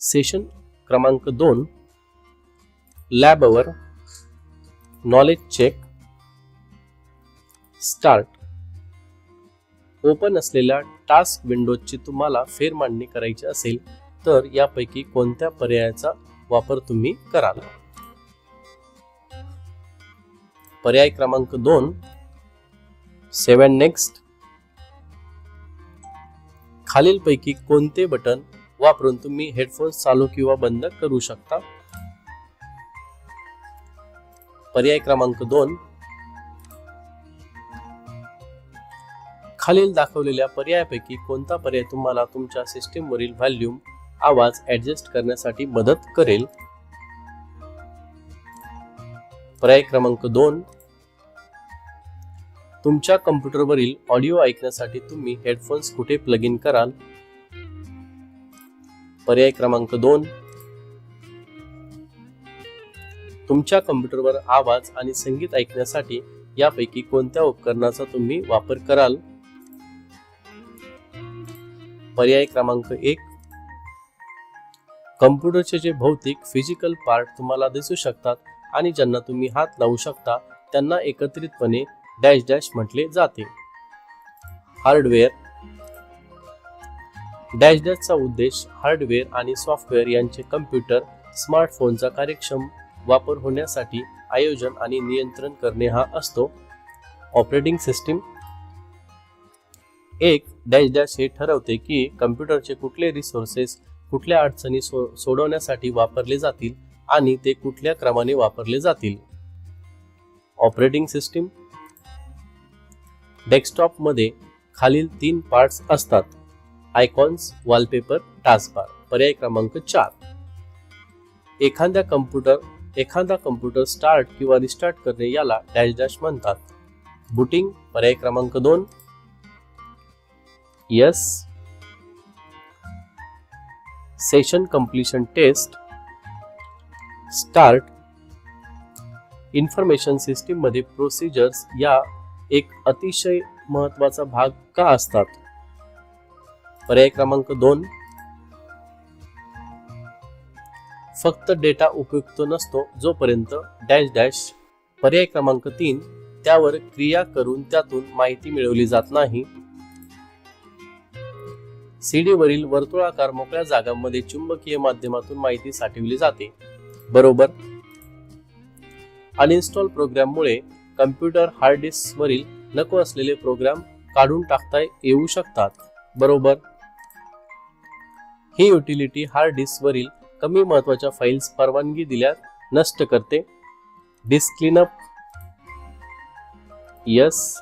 Session क्रमांक 2 lab hour knowledge check start. Open असलेल्या task विंडोची तुम्हाला फेरमांडणी करायची असेल तर यापैकी कोणत्या पर्यायाचा वापर तुम्ही कराल? पर्याय क्रमांक 2 7 नेक्स्ट. खालीलपैकी कोणते बटन वापरून तुम्ही हेडफोन्स चालू किंवा बंद करू शकता? पर्याय क्रमांक 2 खालील दाखवलेल्या पर्यायापैकी कोणता पर्याय तुम्हाला तुमच्या सिस्टीम वरील व्हॉल्यूम आवाज ऍडजस्ट करण्यासाठी मदत करेल? पर्याय क्रमांक 2 तुमच्या कम्प्युटरवरील ऑडिओ ऐकण्यासाठी तुम्ही हेडफोन्स कुठे प्लग इन कराल? पर्याय क्रमांक 2 तुमच्या कम्प्युटरवर आवाज आणि संगीत ऐकण्यासाठी यापैकी कोणत्या उपकरणाचा तुम्ही वापर कराल? पर्याय क्रमांक 1 कम्प्युटरचे जे भौतिक फिजिकल पार्ट तुम्हाला दिसू शकतात आणि ज्यांना तुम्ही हात लावू शकता त्यांना एकत्रितपणे डॅश डॅश म्हटले जाते. हार्डवेअर. डॅश डॅशचा उद्देश हार्डवेअर आणि सॉफ्टवेअर यांचे कम्प्युटर स्मार्टफोनचा कार्यक्षम वापर होण्यासाठी आयोजन आणि नियंत्रण करणे हा असतो. Operating system. एक डॅश डॅश हे ठरवते की कम्प्युटरचे कुठले रिसोर्सेस कुठल्या अडचणी सोडवण्यासाठी वापरले जातील आणि ते कुठल्या क्रमाने वापरले जातील. Operating system. डेस्कटॉप मध्ये खालील 3 पार्ट्स असतात: आयकॉन्स, वॉलपेपर, टास्कबार. पर्याय क्रमांक 4 एखादा कम्प्युटर स्टार्ट किंवा रिस्टार्ट करणे याला डॅश डॅश म्हणतात. बूटिंग. पर्याय क्रमांक 2 yes. Session completion test start. Information system मध्ये प्रोसिजर्स या एक अतिशय महत्त्वाचा भाग का असतात? पर्याय क्रमांक 2 फक्त डेटा उपयुक्त नसतो जोपर्यंत डॅश डॅश. पर्याय क्रमांक 3 त्यावर क्रिया करून त्यातून माहिती मिळवली जात नाही. सीडी वरील वर्तुळाकार मोकळ्या जागांमध्ये चुंबकीय माध्यमातून माहिती साठवली जाते. बरोबर. अनइन्स्टॉल प्रोग्राम मुळे कम्प्युटर हार्ड डिस्क वरील नको असलेले प्रोग्राम काढून टाकता येऊ शकतात. बरोबर. ही युटिलिटी हार्ड डिस्क वरील कमी महत्त्वाच्या फाइल्स परवानगी दिल्यास नष्ट करते. Disk cleanup. यस.